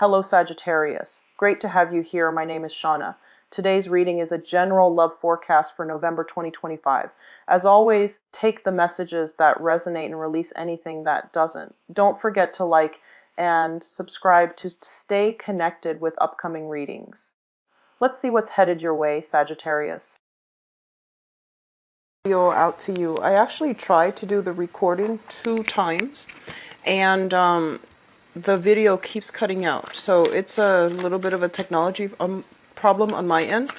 Hello Sagittarius. Great to have you here. My name is Shauna. Today's reading is a general love forecast for November 2025. As always, take the messages that resonate and release anything that doesn't. Don't forget to like and subscribe to stay connected with upcoming readings. Let's see what's headed your way, Sagittarius. Video out to you. I actually tried to do the recording 2 times and the video keeps cutting out. So it's a little bit of a technology problem on my end,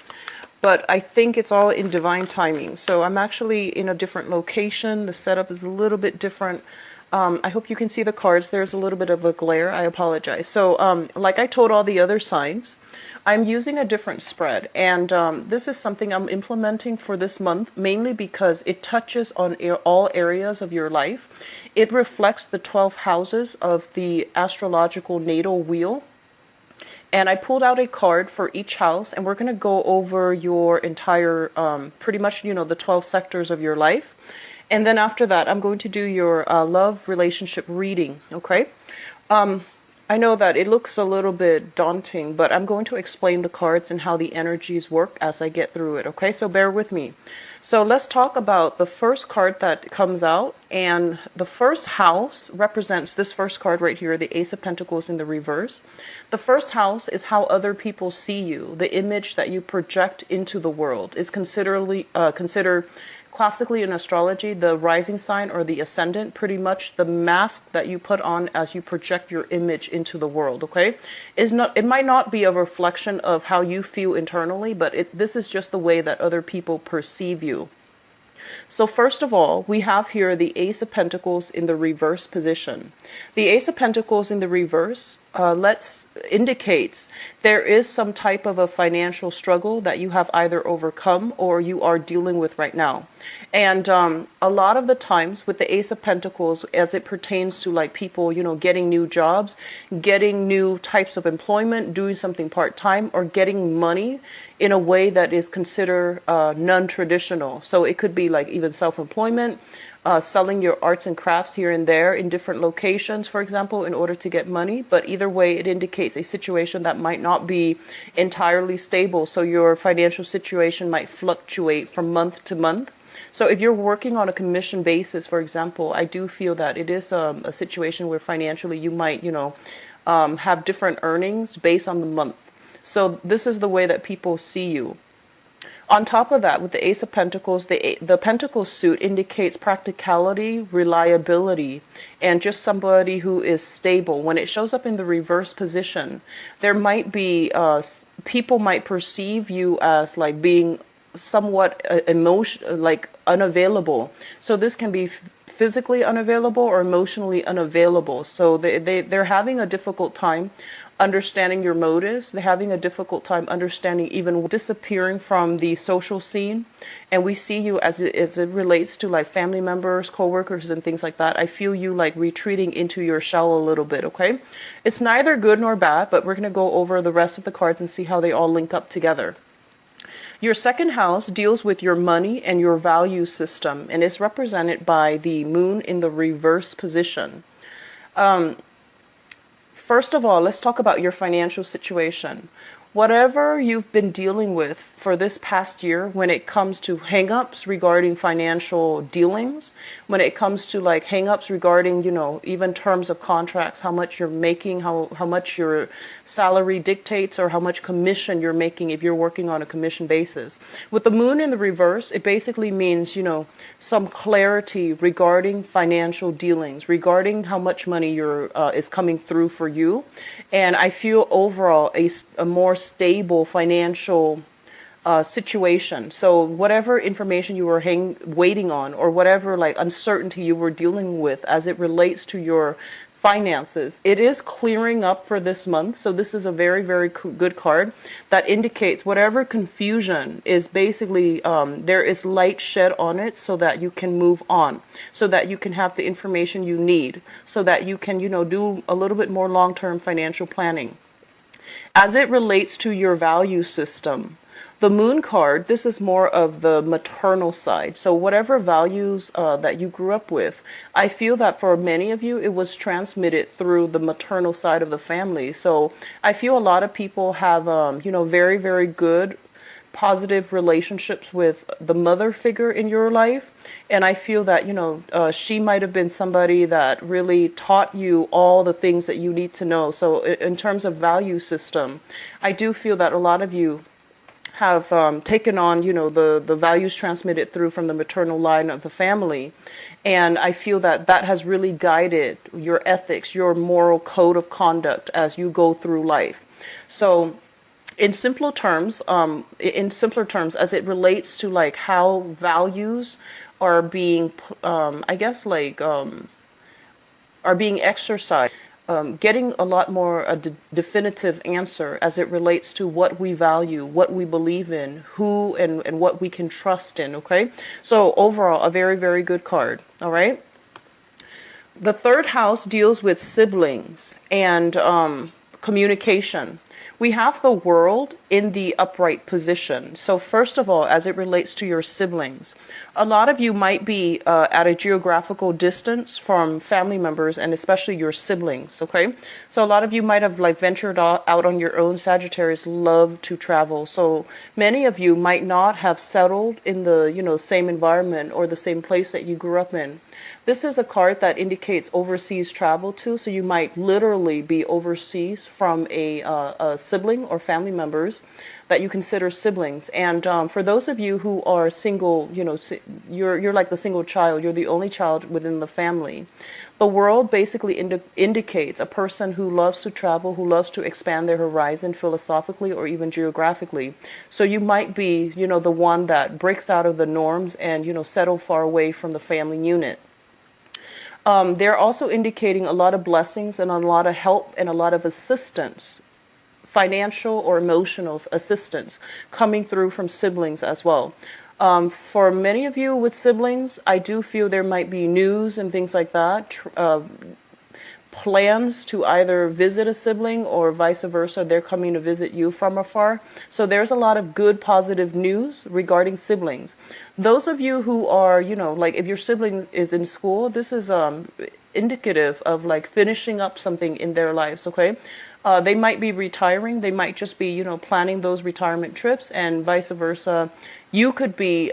but I think it's all in divine timing. So I'm actually in a different location. The setup is a little bit different. I hope you can see the cards. There's a little bit of a glare. I apologize. So like I told all the other signs, I'm using a different spread, and this is something I'm implementing for this month, mainly because it touches on all areas of your life. It reflects the 12 houses of the astrological natal wheel. And I pulled out a card for each house, and we're going to go over your entire, pretty much, the 12 sectors of your life. And then after that, I'm going to do your love relationship reading, okay? I know that it looks a little bit daunting, but I'm going to explain the cards and how the energies work as I get through it, okay? So bear with me. So let's talk about the first card that comes out, and the first house represents this first card right here, the Ace of Pentacles in the reverse. The first house is how other people see you. The image that you project into the world is considered classically in astrology, the rising sign or the ascendant, pretty much the mask that you put on as you project your image into the world, okay? It might not be a reflection of how you feel internally, but this is just the way that other people perceive you. So first of all, we have here the Ace of Pentacles in the reverse position. The Ace of Pentacles in the reverse indicates there is some type of a financial struggle that you have either overcome or you are dealing with right now. And a lot of the times with the Ace of Pentacles, as it pertains to like people, getting new jobs, getting new types of employment, doing something part-time, or getting money in a way that is considered non-traditional. So it could be like even self-employment, selling your arts and crafts here and there in different locations, for example, in order to get money. But either way, it indicates a situation that might not be entirely stable. So your financial situation might fluctuate from month to month. So if you're working on a commission basis, for example, I do feel that it is a situation where financially you might, have different earnings based on the month. So this is the way that people see you. On top of that, with the Ace of Pentacles, the Pentacle suit indicates practicality, reliability, and just somebody who is stable. When it shows up in the reverse position, there might be, people might perceive you as like being somewhat unavailable. So this can be physically unavailable or emotionally unavailable. So they're having a difficult time understanding your motives. They're having a difficult time understanding even disappearing from the social scene. And we see you as it relates to like family members, co-workers, and things like that. I feel you like retreating into your shell a little bit, okay? It's neither good nor bad, but we're going to go over the rest of the cards and see how they all link up together. Your second house deals with your money and your value system, and is represented by the moon in the reverse position. First of all, let's talk about your financial situation. Whatever you've been dealing with for this past year when it comes to hang-ups regarding financial dealings, when it comes to like hang-ups regarding, even terms of contracts, how much you're making, how much your salary dictates, or how much commission you're making if you're working on a commission basis. With the moon in the reverse, it basically means, some clarity regarding financial dealings, regarding how much money is coming through for you. And I feel overall a more stable financial situation. So whatever information you were waiting on, or whatever like uncertainty you were dealing with as it relates to your finances, it is clearing up for this month. So this is a very, very good card that indicates whatever confusion is basically, there is light shed on it so that you can move on, so that you can have the information you need, so that you can, do a little bit more long-term financial planning. As it relates to your value system, The moon card, this is more of the maternal side. So whatever values that you grew up with, I feel that for many of you, it was transmitted through the maternal side of the family. So I feel a lot of people have, very, very good positive relationships with the mother figure in your life. And I feel that, she might have been somebody that really taught you all the things that you need to know. So in terms of value system, I do feel that a lot of you have taken on, the values transmitted through from the maternal line of the family. And I feel that that has really guided your ethics, your moral code of conduct as you go through life. So in simpler terms, as it relates to like how values are being, are being exercised, getting a lot more a definitive answer as it relates to what we value, what we believe in, who and what we can trust in. Okay, so overall, a very, very good card. All right. The third house deals with siblings and communication. We have the world in the upright position. So first of all, as it relates to your siblings, a lot of you might be at a geographical distance from family members and especially your siblings, okay? So a lot of you might have like ventured out on your own. Sagittarius love to travel. So many of you might not have settled in the, same environment or the same place that you grew up in. This is a card that indicates overseas travel too. So you might literally be overseas from a sibling or family members that you consider siblings. And for those of you who are single, you're like the single child. You're the only child within the family. The world basically indicates a person who loves to travel, who loves to expand their horizon philosophically or even geographically. So you might be, the one that breaks out of the norms and, settle far away from the family unit. They're also indicating a lot of blessings and a lot of help and a lot of assistance, financial or emotional assistance coming through from siblings as well. For many of you with siblings, I do feel there might be news and things like that, plans to either visit a sibling or vice versa. They're coming to visit you from afar. So there's a lot of good, positive news regarding siblings. Those of you who are, like if your sibling is in school, this is indicative of like finishing up something in their lives, okay? They might be retiring. They might just be, planning those retirement trips, and vice versa. You could be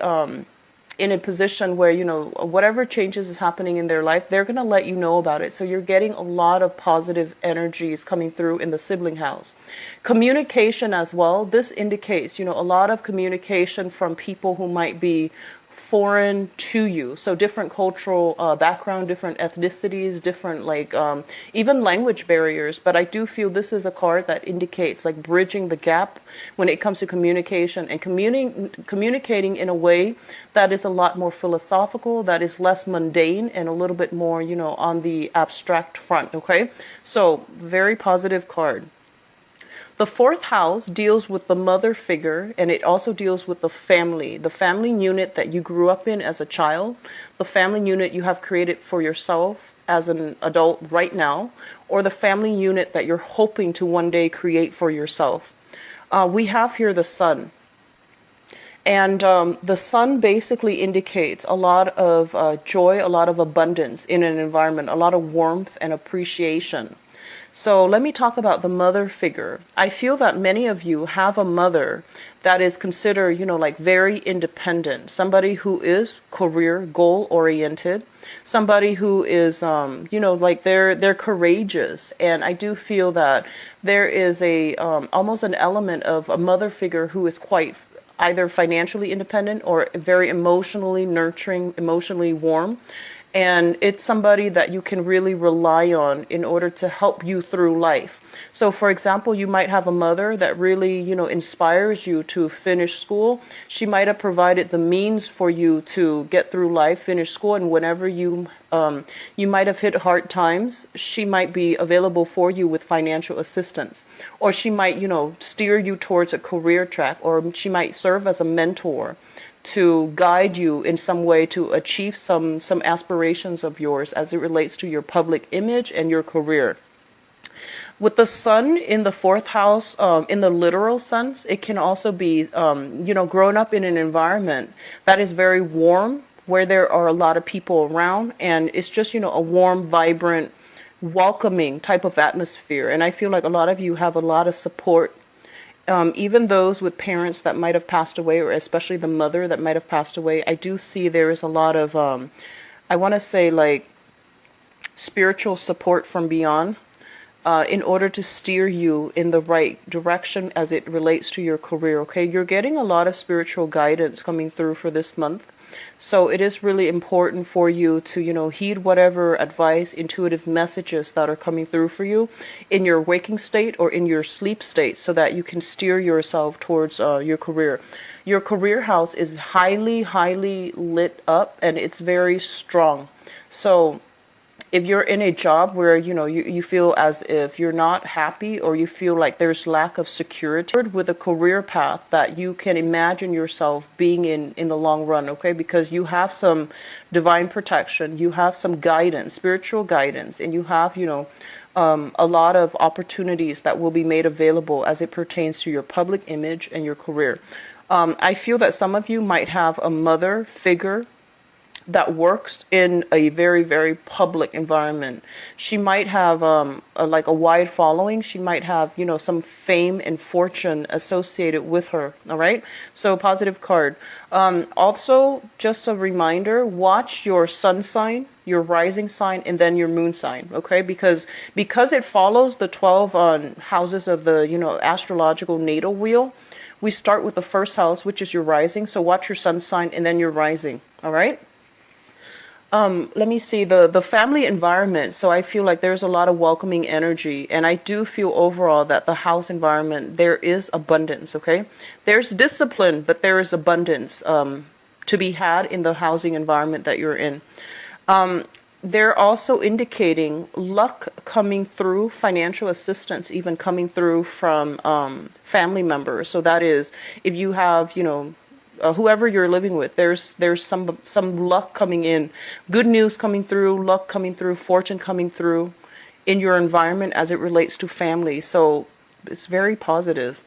in a position where, whatever changes is happening in their life, they're going to let you know about it. So you're getting a lot of positive energies coming through in the sibling house. Communication as well. This indicates, a lot of communication from people who might be foreign to you. So different cultural background, different ethnicities, different even language barriers. But I do feel this is a card that indicates like bridging the gap when it comes to communication and communicating in a way that is a lot more philosophical, that is less mundane and a little bit more, on the abstract front. Okay, so very positive card. The fourth house deals with the mother figure, and it also deals with the family unit that you grew up in as a child, the family unit you have created for yourself as an adult right now, or the family unit that you're hoping to one day create for yourself. We have here the sun. And the sun basically indicates a lot of joy, a lot of abundance in an environment, a lot of warmth and appreciation. So let me talk about the mother figure. I feel that many of you have a mother that is considered, very independent, somebody who is career goal oriented, somebody who is, they're courageous. And I do feel that there is a almost an element of a mother figure who is quite either financially independent or very emotionally nurturing, emotionally warm. And it's somebody that you can really rely on in order to help you through life. So, for example, you might have a mother that really, inspires you to finish school. She might have provided the means for you to get through life, finish school, and whenever you might have hit hard times, she might be available for you with financial assistance. Or she might, steer you towards a career track, or she might serve as a mentor to guide you in some way to achieve some aspirations of yours as it relates to your public image and your career. With the sun in the fourth house, in the literal sense, it can also be, grown up in an environment that is very warm, where there are a lot of people around, and it's just, a warm, vibrant, welcoming type of atmosphere. And I feel like a lot of you have a lot of support. Even those with parents that might have passed away, or especially the mother that might have passed away, I do see there is a lot of, I want to say, like, spiritual support from beyond, in order to steer you in the right direction as it relates to your career. Okay, you're getting a lot of spiritual guidance coming through for this month. So it is really important for you to, heed whatever advice, intuitive messages that are coming through for you in your waking state or in your sleep state, so that you can steer yourself towards your career. Your career house is highly, highly lit up, and it's very strong. So if you're in a job where, you feel as if you're not happy, or you feel like there's lack of security with a career path that you can imagine yourself being in the long run, okay? Because you have some divine protection, you have some guidance, spiritual guidance, and you have, a lot of opportunities that will be made available as it pertains to your public image and your career. I feel that some of you might have a mother figure that works in a very, very public environment. She might have like a wide following. She might have, some fame and fortune associated with her. All right. So positive card. Also, just a reminder, watch your sun sign, your rising sign, and then your moon sign. Okay. Because it follows the 12 houses of the, astrological natal wheel. We start with the first house, which is your rising. So watch your sun sign and then your rising. All right. Let me see, the family environment. So I feel like there's a lot of welcoming energy, and I do feel overall that the house environment, there is abundance, okay? There's discipline, but there is abundance to be had in the housing environment that you're in. They're also indicating luck coming through, financial assistance even coming through from family members. So that is, if you have, whoever you're living with, there's some luck coming in, good news coming through, luck coming through, fortune coming through in your environment as it relates to family. So it's very positive.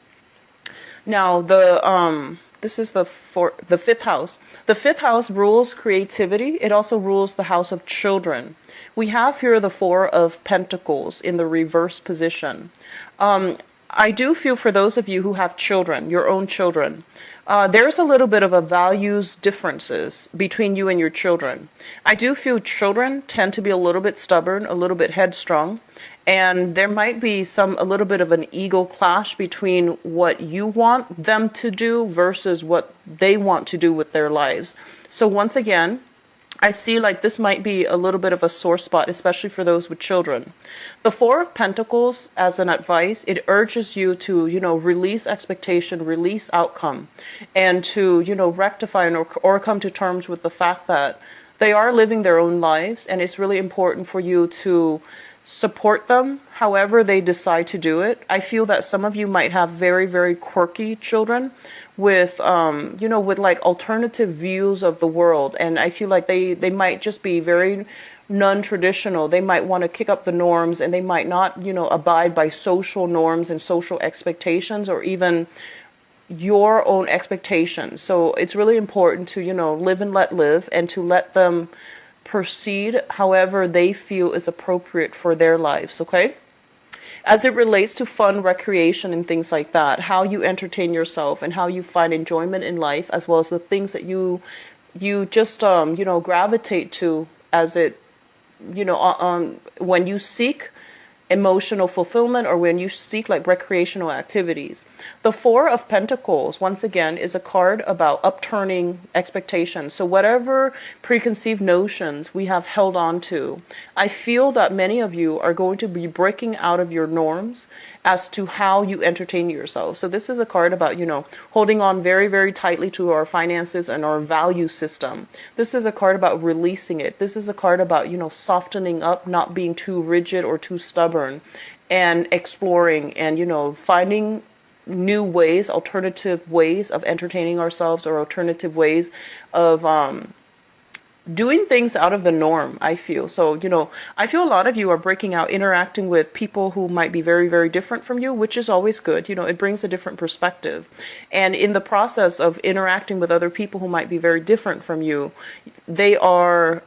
Now this is the fifth house. The fifth house rules creativity. It also rules the house of children. We have here the Four of Pentacles in the reverse position. I do feel for those of you who have children, your own children, there's a little bit of a values differences between you and your children. I do feel children tend to be a little bit stubborn, a little bit headstrong, and there might be a little bit of an ego clash between what you want them to do versus what they want to do with their lives. So once again, I see like this might be a little bit of a sore spot, especially for those with children. The Four of Pentacles, as an advice, it urges you to, release expectation, release outcome, and to, rectify or come to terms with the fact that they are living their own lives, and it's really important for you to support them however they decide to do it. I feel that some of you might have very, very quirky children with with like alternative views of the world, and I feel like they might just be very non-traditional. They might want to kick up the norms, and they might not abide by social norms and social expectations, or even your own expectations. So it's really important to live and let live, and to let them proceed however they feel is appropriate for their lives, okay? As it relates to fun, recreation, and things like that, how you entertain yourself and how you find enjoyment in life, as well as the things that you just gravitate to, as it when you seek emotional fulfillment, or when you seek like recreational activities. The Four of Pentacles, once again, is a card about upturning expectations. So whatever preconceived notions we have held on to, I feel that many of you are going to be breaking out of your norms as to how you entertain yourself. So this is a card about, holding on very, very tightly to our finances and our value system. This is a card about releasing it. This is a card about, softening up, not being too rigid or too stubborn, and exploring and, finding new ways, alternative ways of entertaining ourselves, or alternative ways of doing things out of the norm, I feel. So, I feel a lot of you are breaking out, interacting with people who might be very, very different from you, which is always good. It brings a different perspective. And in the process of interacting with other people who might be very different from you, they are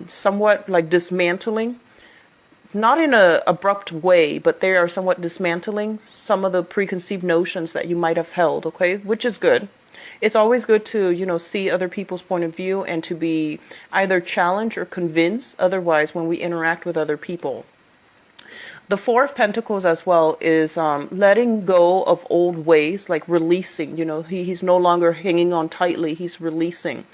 somewhat like dismantling, not in a abrupt way, but they are somewhat dismantling some of the preconceived notions that you might have held, okay, which is good. It's always good to, see other people's point of view and to be either challenged or convinced otherwise when we interact with other people. The Four of Pentacles as well is letting go of old ways, like releasing. He's no longer hanging on tightly. He's releasing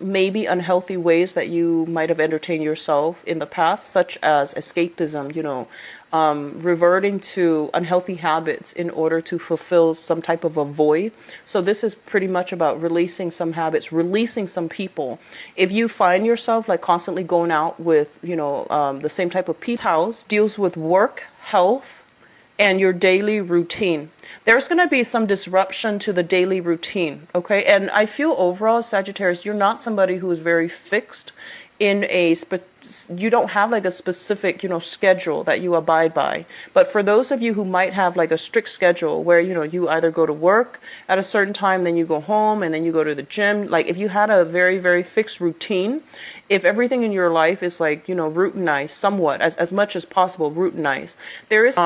maybe unhealthy ways that you might have entertained yourself in the past, such as escapism, reverting to unhealthy habits in order to fulfill some type of a void. So this is pretty much about releasing some habits, releasing some people. If you find yourself like constantly going out with, the same type of people, house deals with work, health, and your daily routine. There's going to be some disruption to the daily routine, okay? And I feel overall, Sagittarius, you're not somebody who is very fixed in you don't have like a specific, schedule that you abide by. But for those of you who might have like a strict schedule where, you either go to work at a certain time, then you go home, and then you go to the gym. Like if you had a very, very fixed routine, if everything in your life is like, routinized somewhat, as much as possible, routinized, there is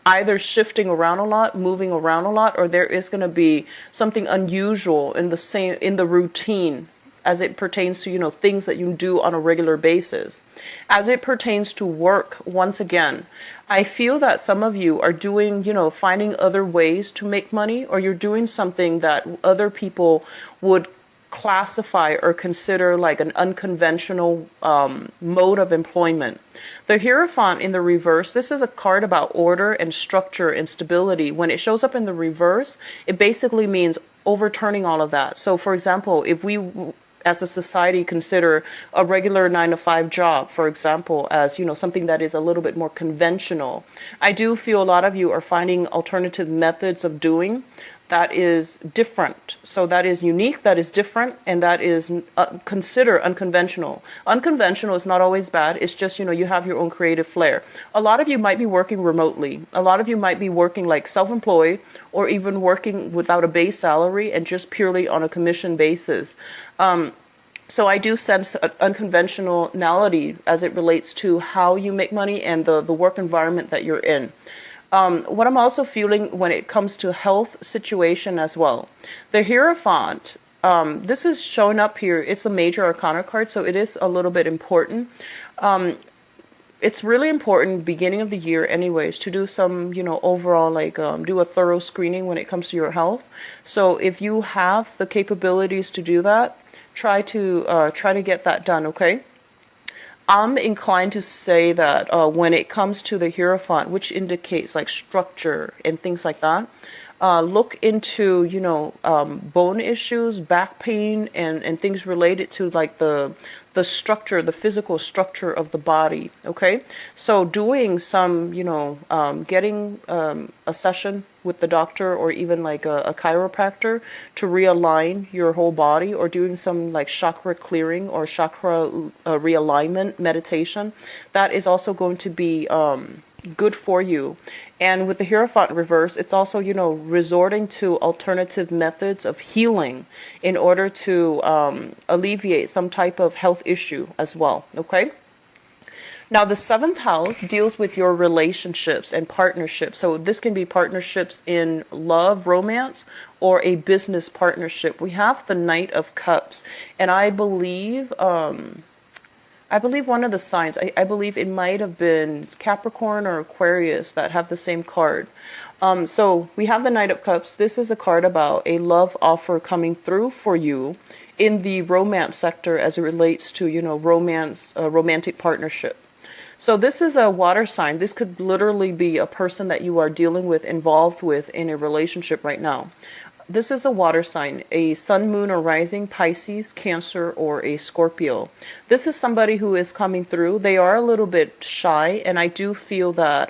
either shifting around a lot, moving around a lot, or there is going to be something unusual in the routine as it pertains to, things that you do on a regular basis. As it pertains to work, once again, I feel that some of you are doing, finding other ways to make money, or you're doing something that other people would classify or consider like an unconventional mode of employment. The Hierophant in the reverse, this is a card about order and structure and stability. When it shows up in the reverse, it basically means overturning all of that. So for example, if we as a society consider a regular 9-to-5 job, for example, as something that is a little bit more conventional, I do feel a lot of you are finding alternative methods of doing that is different. So that is unique, that is different, and that is considered unconventional. Unconventional is not always bad. It's just, you have your own creative flair. A lot of you might be working remotely. A lot of you might be working like self-employed, or even working without a base salary and just purely on a commission basis. So I do sense unconventionality as it relates to how you make money and the work environment that you're in. What I'm also feeling when it comes to health situation as well. The Hierophant, this is showing up here. It's a major arcana card, so it is a little bit important. It's really important beginning of the year anyways to do some, overall like do a thorough screening when it comes to your health. So if you have the capabilities to do that, try to get that done, okay? I'm inclined to say that when it comes to the Hierophant, which indicates like structure and things like that, look into, bone issues, back pain, and things related to like the structure, the physical structure of the body. Okay, so doing some, getting a session with the doctor, or even like a chiropractor to realign your whole body, or doing some like chakra clearing or chakra realignment meditation, that is also going to be good for you. And with the Hierophant reverse, it's also, resorting to alternative methods of healing in order to alleviate some type of health issue as well. Okay. Now, the 7th house deals with your relationships and partnerships. So this can be partnerships in love, romance, or a business partnership. We have the Knight of Cups, and I believe one of the signs, I believe it might have been Capricorn or Aquarius that have the same card. So we have the Knight of Cups. This is a card about a love offer coming through for you in the romance sector as it relates to, romance, romantic partnership. So this is a water sign. This could literally be a person that you are dealing with, involved with in a relationship right now. This is a water sign, a sun, moon, or rising, Pisces, Cancer, or a Scorpio. This is somebody who is coming through. They are a little bit shy, and I do feel that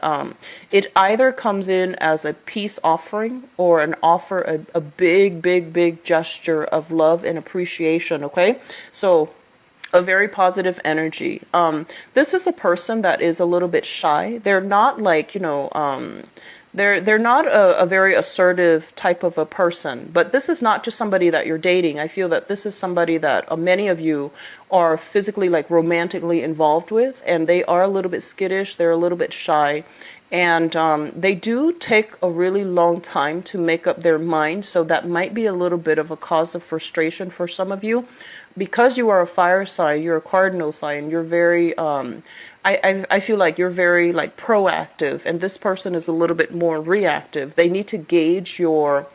it either comes in as a peace offering or an offer, a big, big, big gesture of love and appreciation, okay? So a very positive energy. This is a person that is a little bit shy. They're not like, they're not a very assertive type of a person, but this is not just somebody that you're dating. I feel that this is somebody that many of you are physically, like, romantically involved with, and they are a little bit skittish, they're a little bit shy, and they do take a really long time to make up their mind, so that might be a little bit of a cause of frustration for some of you. Because you are a fire sign, you're a cardinal sign, you're very I feel like you're very, like, proactive, and this person is a little bit more reactive. They need to gauge your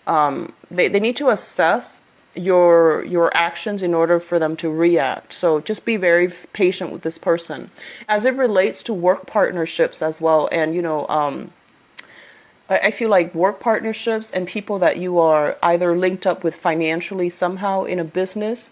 they need to assess your actions in order for them to react. So just be very patient with this person. As it relates to work partnerships as well, and I feel like work partnerships and people that you are either linked up with financially somehow in a business.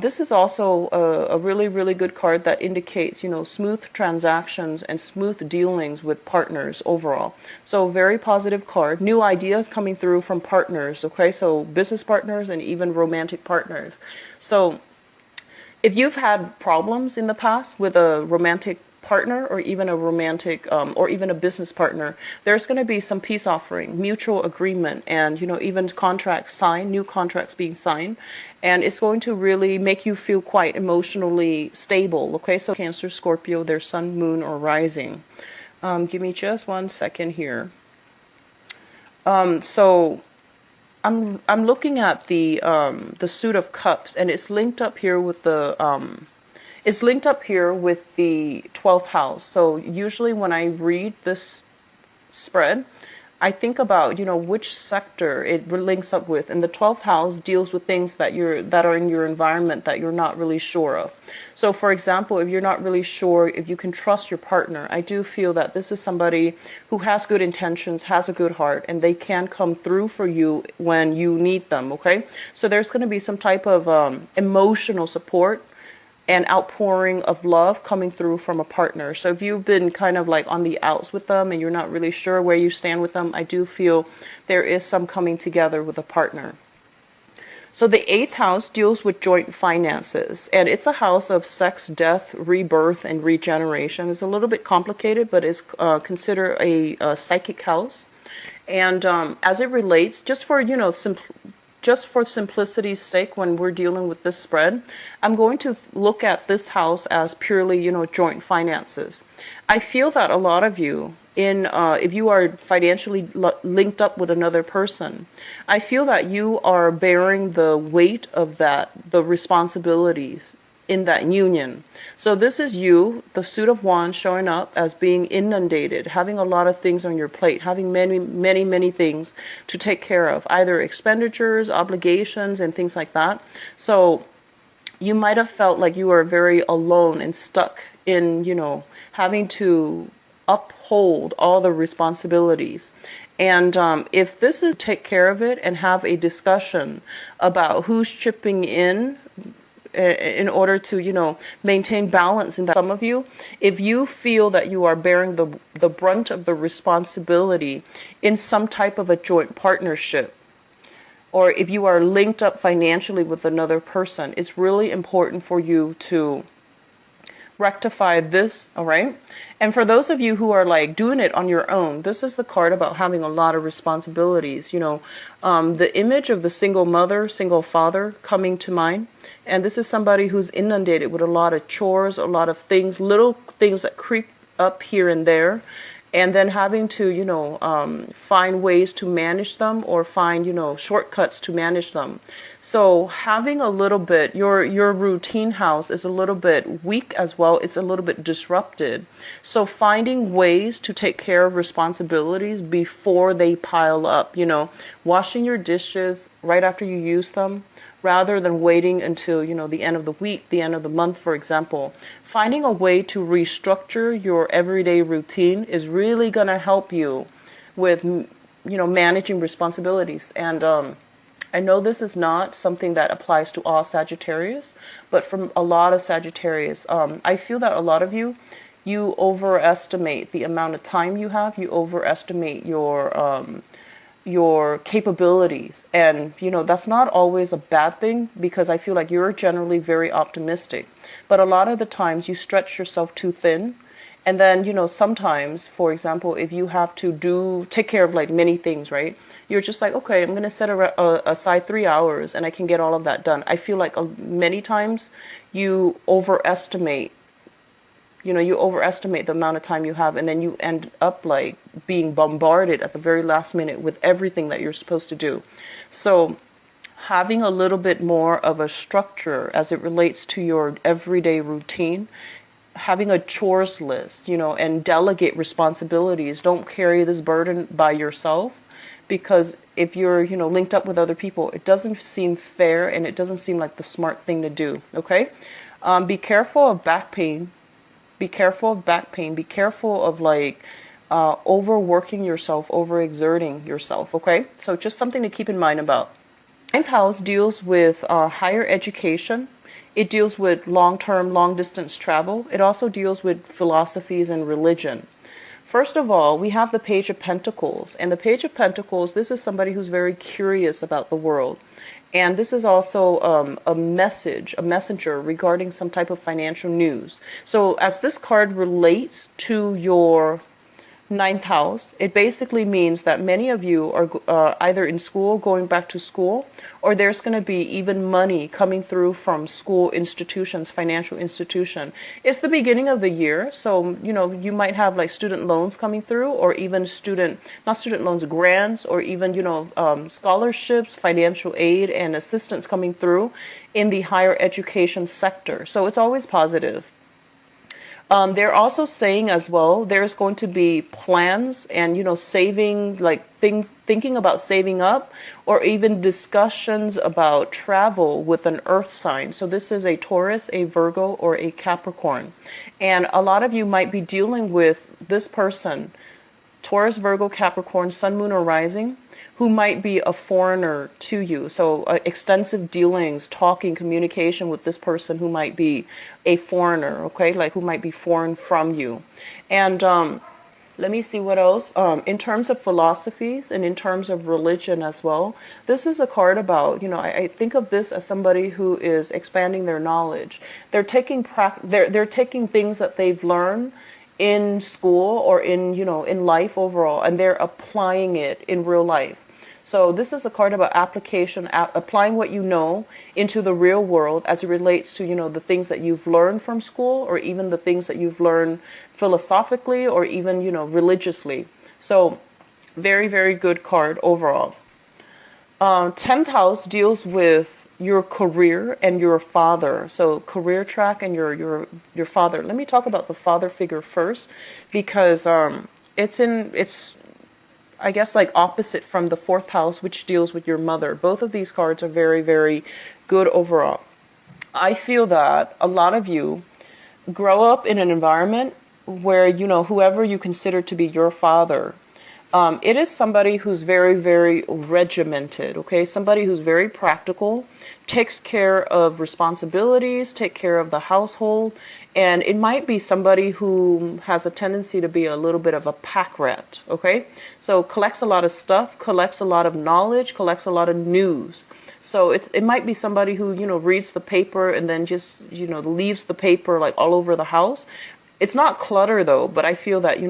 This is also a really, really good card that indicates, smooth transactions and smooth dealings with partners overall. So very positive card. New ideas coming through from partners, okay? So business partners and even romantic partners. So if you've had problems in the past with a romantic partner or even a romantic or even a business partner, there's going to be some peace offering, mutual agreement, and even contracts signed, new contracts being signed, and it's going to really make you feel quite emotionally stable. Okay, so Cancer, Scorpio, their sun, moon, or rising. Give me just 1 second here. So I'm looking at the Suit of Cups, and it's linked up here with the 12th house. So usually when I read this spread, I think about, which sector it links up with. And the 12th house deals with things that are in your environment that you're not really sure of. So for example, if you're not really sure if you can trust your partner, I do feel that this is somebody who has good intentions, has a good heart, and they can come through for you when you need them, okay? So there's going to be some type of emotional support and outpouring of love coming through from a partner. So if you've been kind of like on the outs with them and you're not really sure where you stand with them, I do feel there is some coming together with a partner. So the 8th house deals with joint finances, and it's a house of sex, death, rebirth, and regeneration. It's a little bit complicated, but is considered a psychic house. And as it relates, just for simplicity's sake, when we're dealing with this spread, I'm going to look at this house as purely, joint finances. I feel that a lot of you, if you are financially linked up with another person, I feel that you are bearing the weight of the responsibilities in that union. So this is you, the Suit of Wands, showing up as being inundated, having a lot of things on your plate, having many, many, many things to take care of, either expenditures, obligations, and things like that. So you might have felt like you were very alone and stuck in, having to uphold all the responsibilities. And if this is take care of it and have a discussion about who's chipping in order to, maintain balance in that. Some of you, if you feel that you are bearing the brunt of the responsibility in some type of a joint partnership, or if you are linked up financially with another person, it's really important for you to rectify this, all right? And for those of you who are like doing it on your own, this is the card about having a lot of responsibilities. The image of the single mother, single father coming to mind. And this is somebody who's inundated with a lot of chores, a lot of things, little things that creep up here and there. And then having to, find ways to manage them or find, shortcuts to manage them. So having a little bit, your routine house is a little bit weak as well. It's a little bit disrupted. So finding ways to take care of responsibilities before they pile up, washing your dishes right after you use them, rather than waiting until, the end of the week, the end of the month, for example. Finding a way to restructure your everyday routine is really going to help you with managing responsibilities. And I know this is not something that applies to all Sagittarius, but from a lot of Sagittarius, I feel that a lot of you overestimate the amount of time you have. You overestimate your capabilities, and that's not always a bad thing, because I feel like you're generally very optimistic, but a lot of the times you stretch yourself too thin. And then, sometimes, for example, if you have to take care of like many things, right? You're just like, okay, I'm going to set aside 3 hours and I can get all of that done. I feel like many times you overestimate the amount of time you have, and then you end up like being bombarded at the very last minute with everything that you're supposed to do. So having a little bit more of a structure as it relates to your everyday routine, having a chores list, and delegate responsibilities. Don't carry this burden by yourself, because if you're, linked up with other people, it doesn't seem fair and it doesn't seem like the smart thing to do. Okay. Be careful of back pain. Be careful of back pain. Be careful of like overworking yourself, overexerting yourself. Okay. So just something to keep in mind about. Ninth house deals with higher education. It deals with long-term, long-distance travel. It also deals with philosophies and religion. First of all, we have the Page of Pentacles. And the Page of Pentacles, this is somebody who's very curious about the world. And this is also a messenger regarding some type of financial news. So as this card relates to your ninth house, it basically means that many of you are either in school, going back to school, or there's going to be even money coming through from school institutions, financial institution. It's the beginning of the year, so you might have like student loans coming through, or even grants, or even scholarships, financial aid, and assistance coming through in the higher education sector. So it's always positive. They're also saying as well, there's going to be plans and, saving, like thinking about saving up, or even discussions about travel with an earth sign. So this is a Taurus, a Virgo, or a Capricorn. And a lot of you might be dealing with this person, Taurus, Virgo, Capricorn, Sun, Moon, or Rising, who might be a foreigner to you. So extensive dealings, talking, communication with this person who might be a foreigner, okay? Like who might be foreign from you. And let me see what else. In terms of philosophies and in terms of religion as well, this is a card about, I think of this as somebody who is expanding their knowledge. They're taking things that they've learned in school or in life overall, and they're applying it in real life. So this is a card about application, applying what you know into the real world as it relates to, the things that you've learned from school, or even the things that you've learned philosophically, or even, religiously. So very, very good card overall. 10th house deals with your career and your father. So career track and your father. Let me talk about the father figure first, because it's I guess like opposite from the 4th house, which deals with your mother. Both of these cards are very, very good overall. I feel that a lot of you grow up in an environment where, whoever you consider to be your father, it is somebody who's very, very regimented, okay? Somebody who's very practical, takes care of responsibilities, take care of the household, and it might be somebody who has a tendency to be a little bit of a pack rat, okay? So collects a lot of stuff, collects a lot of knowledge, collects a lot of news. So it might be somebody who, reads the paper and then just, leaves the paper like all over the house. It's not clutter though, but I feel that,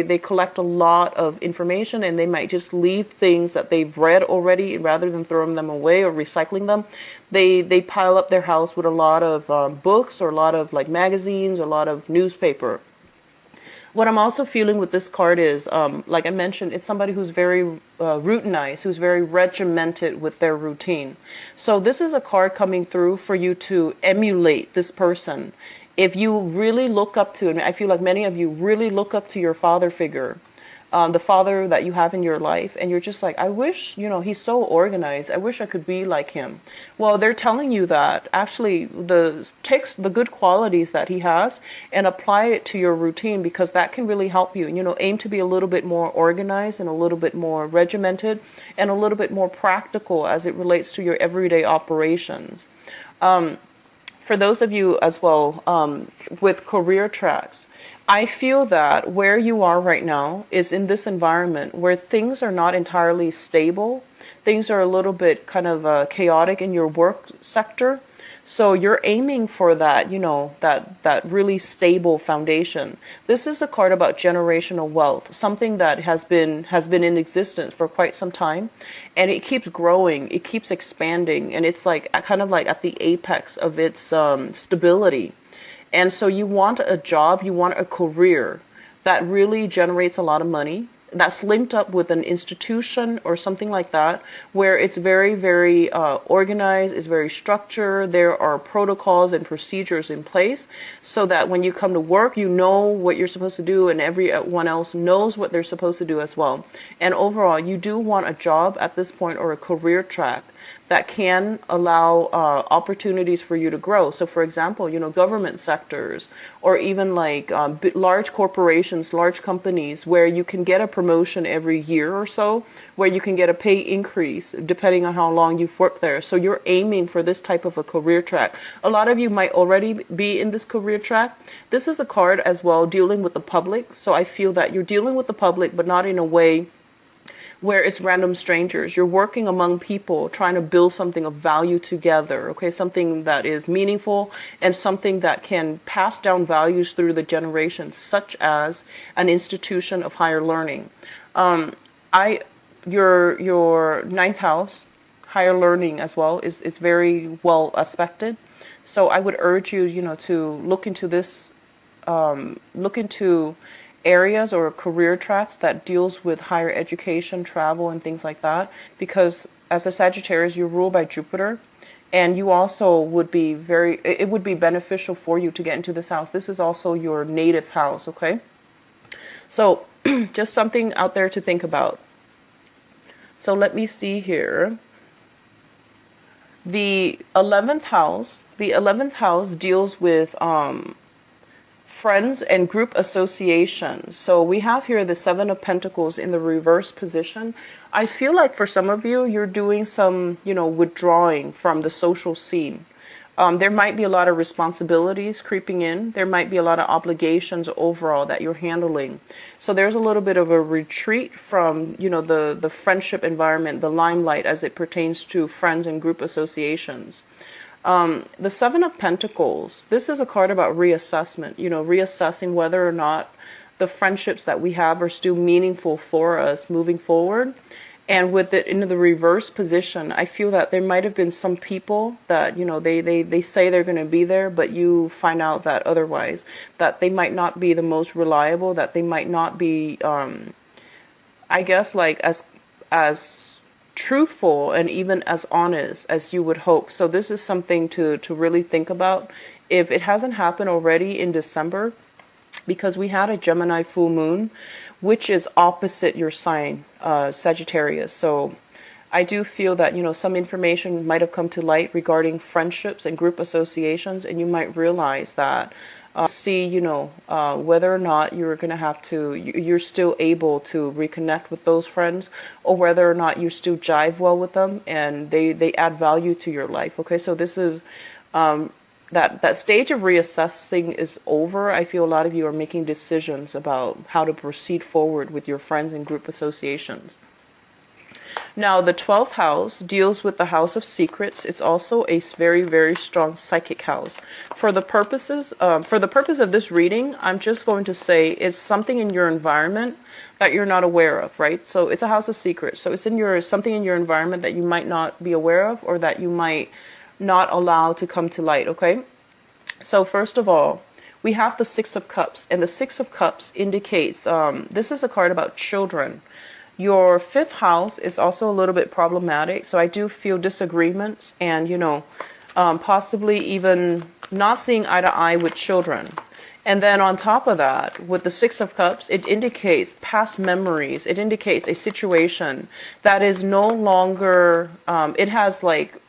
they collect a lot of information, and they might just leave things that they've read already rather than throwing them away or recycling them. They pile up their house with a lot of books, or a lot of like magazines, a lot of newspaper. What I'm also feeling with this card is, like I mentioned, it's somebody who's very routinized, who's very regimented with their routine. So this is a card coming through for you to emulate this person. If you really look up to, and I feel like many of you really look up to your father figure, the father that you have in your life, and you're just like, I wish, he's so organized. I wish I could be like him. Well, they're telling you that actually takes the good qualities that he has and apply it to your routine, because that can really help you. Aim to be a little bit more organized and a little bit more regimented and a little bit more practical as it relates to your everyday operations. For those of you as well, with career tracks, I feel that where you are right now is in this environment where things are not entirely stable. Things are a little bit kind of chaotic in your work sector. So you're aiming for that, that really stable foundation. This is a card about generational wealth, something that has been in existence for quite some time, and it keeps growing, it keeps expanding, and it's like kind of like at the apex of its stability. And so you want a job, you want a career that really generates a lot of money, that's linked up with an institution or something like that, where it's very, very organized, it's very structured. There are protocols and procedures in place so that when you come to work, you know what you're supposed to do, and everyone else knows what they're supposed to do as well. And overall, you do want a job at this point, or a career track that can allow opportunities for you to grow. So for example, government sectors, or even like large corporations, large companies, where you can get a promotion every year or so, where you can get a pay increase depending on how long you've worked there. So you're aiming for this type of a career track. A lot of you might already be in this career track. This is a card as well dealing with the public. So I feel that you're dealing with the public, but not in a way where it's random strangers. You're working among people, trying to build something of value together, okay? Something that is meaningful and something that can pass down values through the generations, such as an institution of higher learning. Your ninth house, higher learning as well, is very well aspected. So I would urge you, to look into this, look into areas or career tracks that deals with higher education, travel, and things like that, because as a Sagittarius, you're ruled by Jupiter, and you also would be it would be beneficial for you to get into this house. This is also your native house, okay? So just something out there to think about. So let me see here. The 11th house deals with friends and group associations. So we have here the Seven of Pentacles in the reverse position. I feel like for some of you, you're doing some, withdrawing from the social scene. There might be a lot of responsibilities creeping in. There might be a lot of obligations overall that you're handling. So there's a little bit of a retreat from, the friendship environment, the limelight as it pertains to friends and group associations. The Seven of Pentacles, this is a card about reassessment, reassessing whether or not the friendships that we have are still meaningful for us moving forward. And with it in the reverse position, I feel that there might have been some people that, they say they're going to be there, but you find out that otherwise, that they might not be the most reliable, that they might not be, I guess, like as truthful and even as honest as you would hope. So this is something to really think about. If it hasn't happened already in December, because we had a Gemini full moon, which is opposite your sign, Sagittarius. So I do feel that, some information might have come to light regarding friendships and group associations, and you might realize that see, whether or not you're going to have to, you're still able to reconnect with those friends, or whether or not you still jive well with them and they add value to your life. Okay, so this is, that stage of reassessing is over. I feel a lot of you are making decisions about how to proceed forward with your friends and group associations. Now, the 12th house deals with the house of secrets. It's also a very, very strong psychic house. For the purpose of this reading, I'm just going to say it's something in your environment that you're not aware of, right? So it's a house of secrets. So it's something in your environment that you might not be aware of, or that you might not allow to come to light, okay? So first of all, we have the Six of Cups, and the Six of Cups indicates, this is a card about children. Your 5th house is also a little bit problematic. So I do feel disagreements and, possibly even not seeing eye to eye with children. And then on top of that, with the Six of Cups, it indicates past memories. It indicates a situation that is no longer, it has like,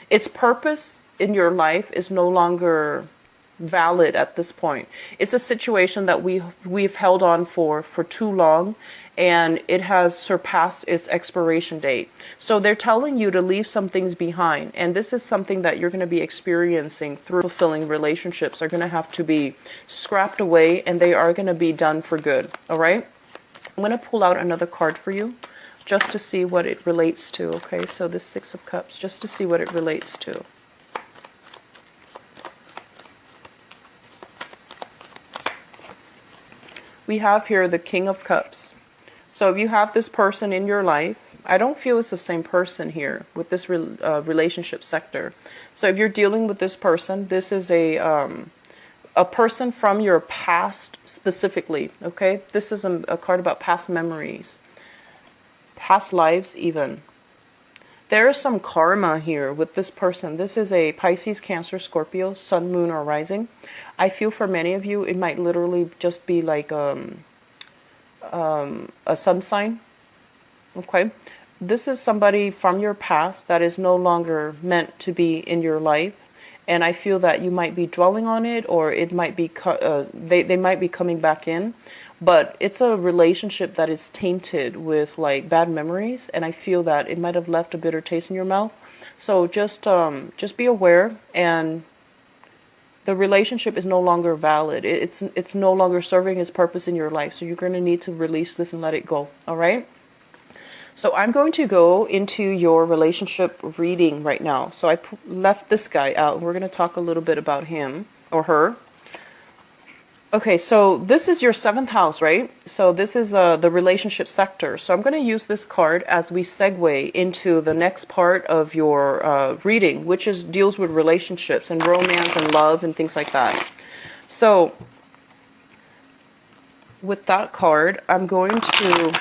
its purpose in your life is no longer valid at this point. It's a situation that we've held on for too long, and it has surpassed its expiration date. So they're telling you to leave some things behind, and this is something that you're going to be experiencing through fulfilling relationships. Are going to have to be scrapped away, and they are going to be done for good. All right, I'm going to pull out another card for you just to see what it relates to. Okay, so this Six of Cups, just to see what it relates to. We have here the King of Cups. So if you have this person in your life, I don't feel it's the same person here with this relationship sector. So if you're dealing with this person, this is a person from your past specifically, okay? This is a card about past memories, past lives even. There is some karma here with this person. This is a Pisces, Cancer, Scorpio, Sun, Moon, or Rising. I feel for many of you, it might literally just be like a sun sign. Okay. This is somebody from your past that is no longer meant to be in your life. And I feel that you might be dwelling on it, or it might be they might be coming back in. But it's a relationship that is tainted with like bad memories, and I feel that it might have left a bitter taste in your mouth. So just be aware, and the relationship is no longer valid. It's no longer serving its purpose in your life. So you're going to need to release this and let it go. All right? So I'm going to go into your relationship reading right now. So I left this guy out. We're going to talk a little bit about him or her. Okay, so this is your 7th house, right? So this is the relationship sector. So I'm going to use this card as we segue into the next part of your reading, which deals with relationships and romance and love and things like that. So with that card, I'm going to...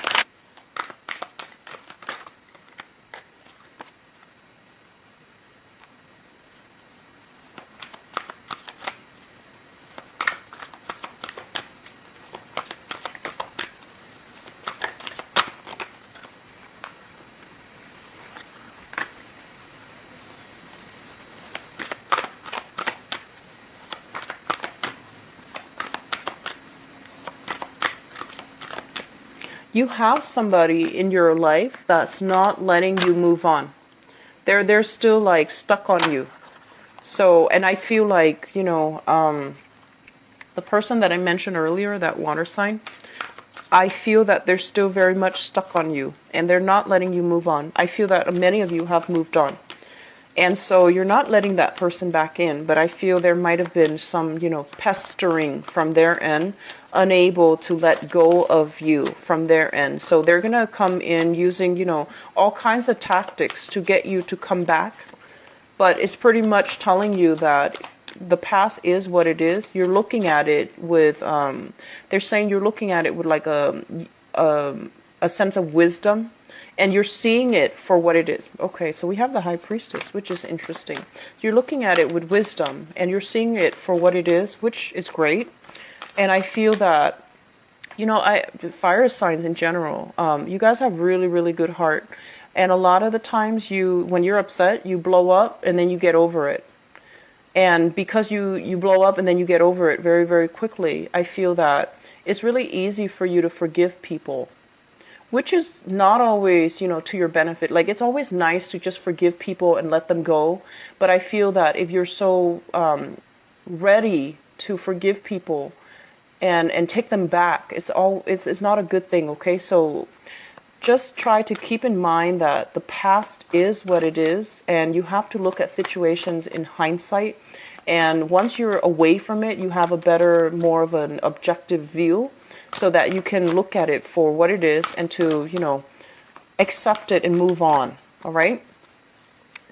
You have somebody in your life that's not letting you move on. They're still like stuck on you. So, and I feel like, you know, the person that I mentioned earlier, that water sign, I feel that they're still very much stuck on you, and they're not letting you move on. I feel that many of you have moved on. And so you're not letting that person back in, but I feel there might have been some, you know, pestering from their end, unable to let go of you from their end. So they're going to come in using, you know, all kinds of tactics to get you to come back. But it's pretty much telling you that the past is what it is. You're looking at it with, they're saying you're looking at it with like a sense of wisdom. And you're seeing it for what it is. Okay, so we have the High Priestess, which is interesting. You're looking at it with wisdom, and you're seeing it for what it is, which is great. And I feel that, you know, fire signs in general, you guys have really, really good heart. And a lot of the times when you're upset, you blow up, and then you get over it. And because you blow up and then you get over it very, very quickly, I feel that it's really easy for you to forgive people. Which is not always, you know, to your benefit. Like, it's always nice to just forgive people and let them go. But I feel that if you're so ready to forgive people and take them back, it's not a good thing, okay? So just try to keep in mind that the past is what it is, and you have to look at situations in hindsight. And once you're away from it, you have more of an objective view, so that you can look at it for what it is and to, you know, accept it and move on. All right?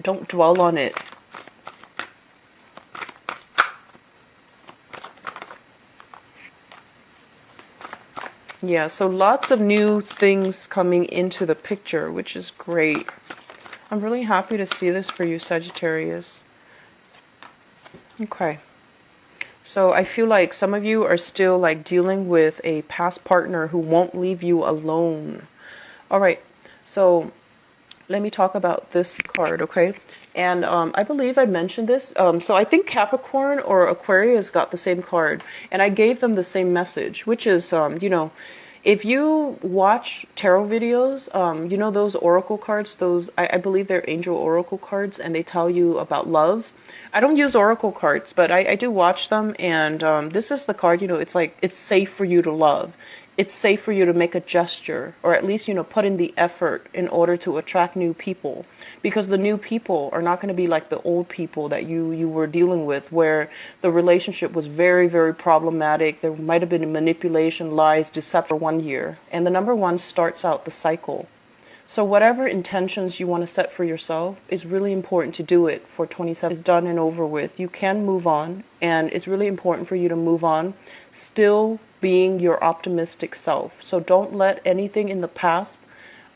Don't dwell on it. Yeah, so lots of new things coming into the picture, which is great. I'm really happy to see this for you, Sagittarius. Okay. So I feel like some of you are still like dealing with a past partner who won't leave you alone. All right. So let me talk about this card, okay? And I believe I mentioned this. So I think Capricorn or Aquarius got the same card, and I gave them the same message, which is, if you watch tarot videos, those oracle cards, those, I believe they're angel oracle cards, and they tell you about love. I don't use oracle cards, but I do watch them, and this is the card, it's like, it's safe for you to love. It's safe for you to make a gesture, or at least, put in the effort in order to attract new people, because the new people are not going to be like the old people that you were dealing with, where the relationship was very, very problematic. There might have been manipulation, lies, deception for 1 year. And the number one starts out the cycle. So whatever intentions you want to set for yourself, is really important to do it for 27. It's done and over with. You can move on, and it's really important for you to move on, still being your optimistic self. So don't let anything in the past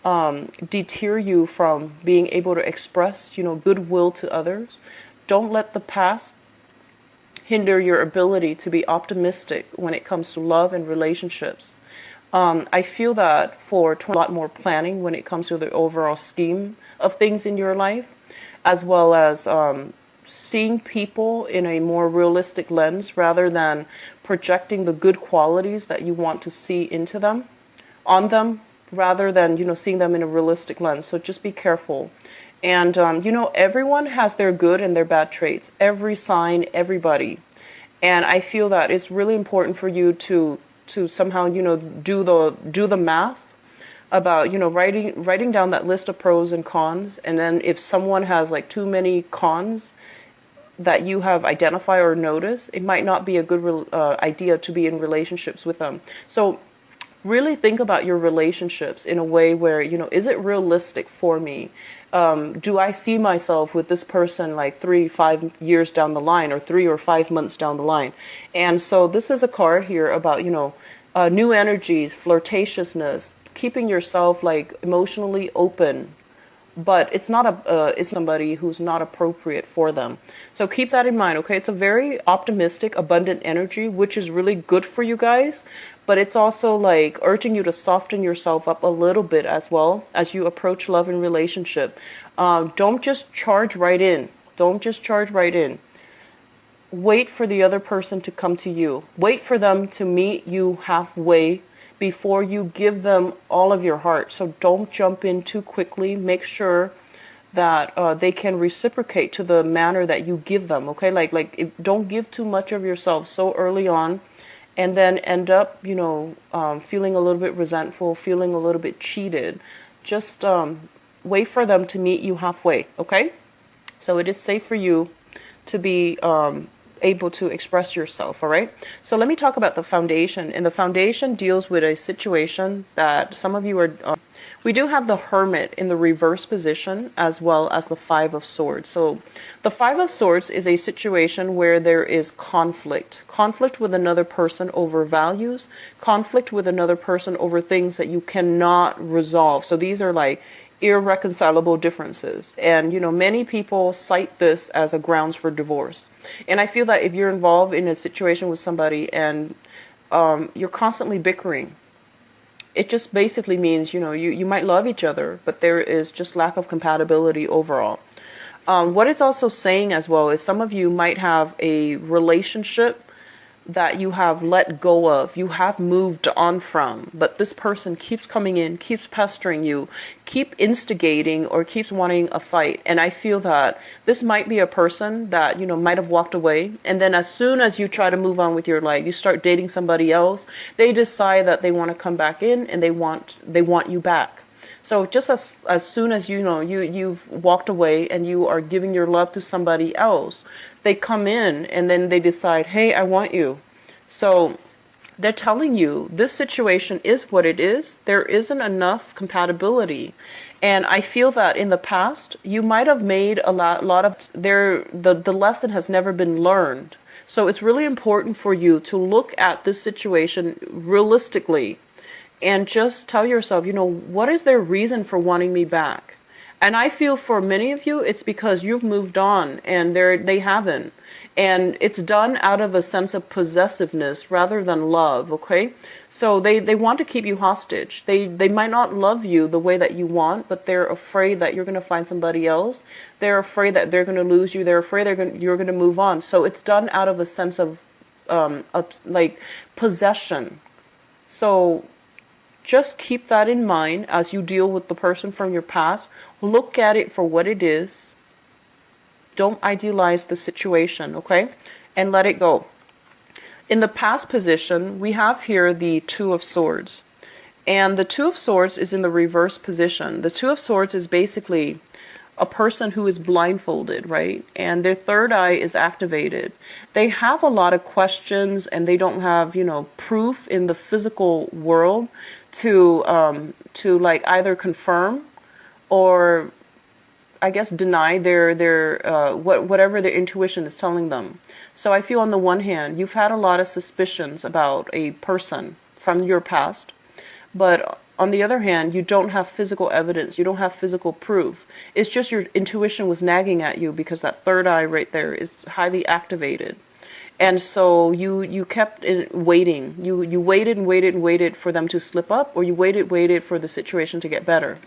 deter you from being able to express, goodwill to others. Don't let the past hinder your ability to be optimistic when it comes to love and relationships. I feel that for a lot more planning when it comes to the overall scheme of things in your life, as well as seeing people in a more realistic lens rather than projecting the good qualities that you want to see into them, on them, rather than, seeing them in a realistic lens. So just be careful. And, everyone has their good and their bad traits. Every sign, everybody. And I feel that it's really important for you to somehow, do the math about, writing down that list of pros and cons. And then if someone has like too many cons that you have identified or noticed, it might not be a good idea to be in relationships with them. So really think about your relationships in a way where, is it realistic for me? Do I see myself with this person like 3-5 years down the line, or 3 or 5 months down the line? And so this is a card here about, new energies, flirtatiousness, keeping yourself like emotionally open, but it's not it's somebody who's not appropriate for them. So keep that in mind, okay? It's a very optimistic, abundant energy, which is really good for you guys, but it's also like urging you to soften yourself up a little bit as well as you approach love and relationship. Don't just charge right in. Don't just charge right in. Wait for the other person to come to you. Wait for them to meet you halfway before you give them all of your heart. So don't jump in too quickly. Make sure that they can reciprocate to the manner that you give them, okay? Don't give too much of yourself so early on, and then end up, feeling a little bit resentful, feeling a little bit cheated. Just wait for them to meet you halfway, okay? So it is safe for you to be able to express yourself, all right? So let me talk about the foundation. And the foundation deals with a situation that some of you are... we do have the Hermit in the reverse position, as well as the Five of Swords. So the Five of Swords is a situation where there is conflict. Conflict with another person over values. Conflict with another person over things that you cannot resolve. So these are like irreconcilable differences. And, many people cite this as a grounds for divorce. And I feel that if you're involved in a situation with somebody and you're constantly bickering, it just basically means, you might love each other, but there is just lack of compatibility overall. What it's also saying as well is some of you might have a relationship that you have let go of, you have moved on from, but this person keeps coming in, keeps pestering you, keep instigating, or keeps wanting a fight. And I feel that this might be a person that, might have walked away, and then as soon as you try to move on with your life, you start dating somebody else, they decide that they want to come back in, and they want you back. So just as soon as you've walked away and you are giving your love to somebody else, they come in and then they decide, hey, I want you. So they're telling you this situation is what it is. There isn't enough compatibility. And I feel that in the past, you might have made a lot of the lesson has never been learned. So it's really important for you to look at this situation realistically and just tell yourself, what is their reason for wanting me back? And I feel for many of you, it's because you've moved on and they haven't. And it's done out of a sense of possessiveness rather than love, okay? So they want to keep you hostage. They might not love you the way that you want, but they're afraid that you're going to find somebody else. They're afraid that they're going to lose you. They're afraid you're going to move on. So it's done out of a sense of like possession. So just keep that in mind as you deal with the person from your past. Look at it for what it is. Don't idealize the situation, okay? And let it go. In the past position, we have here the Two of Swords. And the Two of Swords is in the reverse position. The Two of Swords is basically a person who is blindfolded, right? And their third eye is activated. They have a lot of questions and they don't have, proof in the physical world to like either confirm or I guess deny their whatever their intuition is telling them. So I feel on the one hand, you've had a lot of suspicions about a person from your past, but on the other hand, you don't have physical evidence. You don't have physical proof. It's just your intuition was nagging at you because that third eye right there is highly activated. And so you kept waiting. You waited and waited and waited for them to slip up, or you waited for the situation to get better.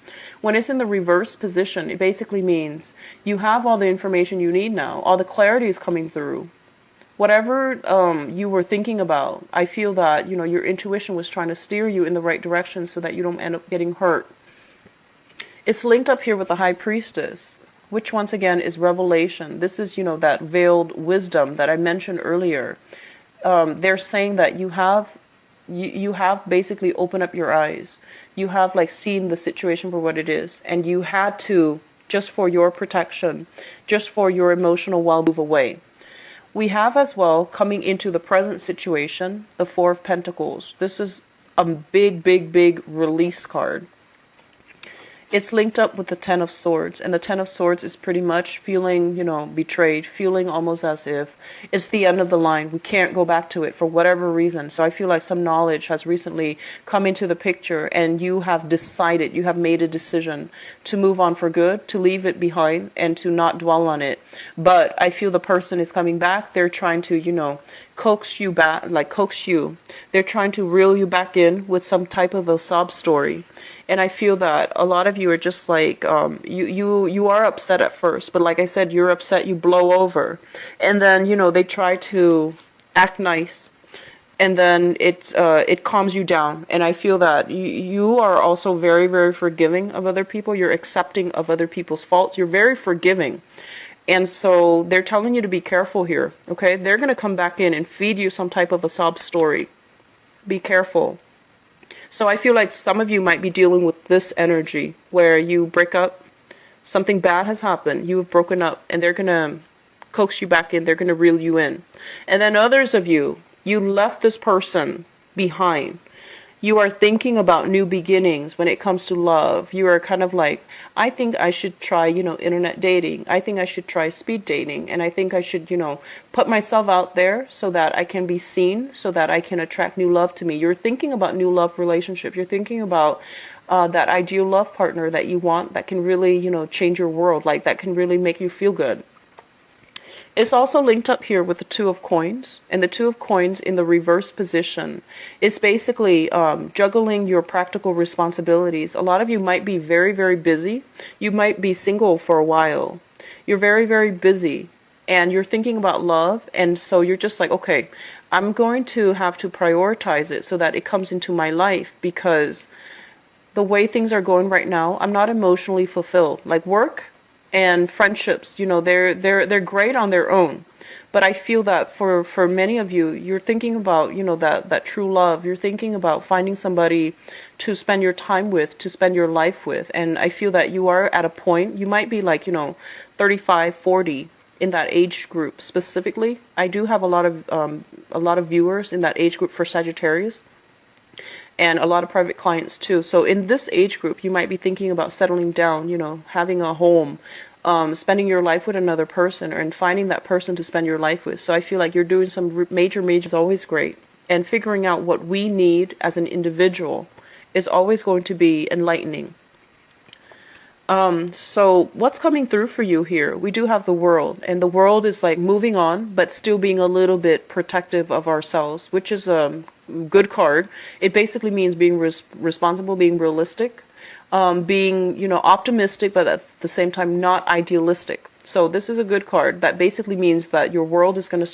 When it's in the reverse position, it basically means you have all the information you need now. All the clarity is coming through. Whatever you were thinking about, I feel that, your intuition was trying to steer you in the right direction so that you don't end up getting hurt. It's linked up here with the High Priestess, which once again is revelation. This is, that veiled wisdom that I mentioned earlier. They're saying that you have basically opened up your eyes. You have seen the situation for what it is, and you had to, just for your protection, just for your emotional well-being, move away. We have as well, coming into the present situation, the Four of Pentacles. This is a big, big, big release card. It's linked up with the Ten of Swords, and the Ten of Swords is pretty much feeling, betrayed, feeling almost as if it's the end of the line. We can't go back to it for whatever reason. So I feel like some knowledge has recently come into the picture, and you have decided, you have made a decision to move on for good, to leave it behind, and to not dwell on it. But I feel the person is coming back. They're trying to, coax you back, coax you. They're trying to reel you back in with some type of a sob story. And I feel that a lot of you are just you are upset at first, but like I said, you're upset, you blow over. And then, they try to act nice. And then it calms you down. And I feel that you are also very, very forgiving of other people. You're accepting of other people's faults. You're very forgiving. And so they're telling you to be careful here, okay? They're going to come back in and feed you some type of a sob story. Be careful. So I feel like some of you might be dealing with this energy where you break up, something bad has happened, you have broken up, and they're going to coax you back in, they're going to reel you in. And then others of you, you left this person behind. You are thinking about new beginnings when it comes to love. You are kind of like, I think I should try, internet dating. I think I should try speed dating. And I think I should, put myself out there so that I can be seen, so that I can attract new love to me. You're thinking about new love relationship. You're thinking about that ideal love partner that you want that can really, change your world, that can really make you feel good. It's also linked up here with the Two of Coins, and the Two of Coins in the reverse position. It's basically juggling your practical responsibilities. A lot of you might be very, very busy. You might be single for a while. You're very, very busy, and you're thinking about love, and so you're just like, okay, I'm going to have to prioritize it so that it comes into my life, because the way things are going right now, I'm not emotionally fulfilled. Like work and friendships, they're great on their own. But I feel that for many of you, you're thinking about, that true love. You're thinking about finding somebody to spend your time with, to spend your life with. And I feel that you are at a point, you might be 35, 40 in that age group specifically. I do have a lot of viewers in that age group for Sagittarius, and a lot of private clients too. So in this age group, you might be thinking about settling down, having a home, spending your life with another person, and finding that person to spend your life with. So I feel like you're doing some major is always great. And figuring out what we need as an individual is always going to be enlightening. So what's coming through for you here? We do have the world, and the world is like moving on, but still being a little bit protective of ourselves, which is a good card. It basically means being responsible, being realistic, being, optimistic, but at the same time not idealistic. So this is a good card that basically means that your world is going to start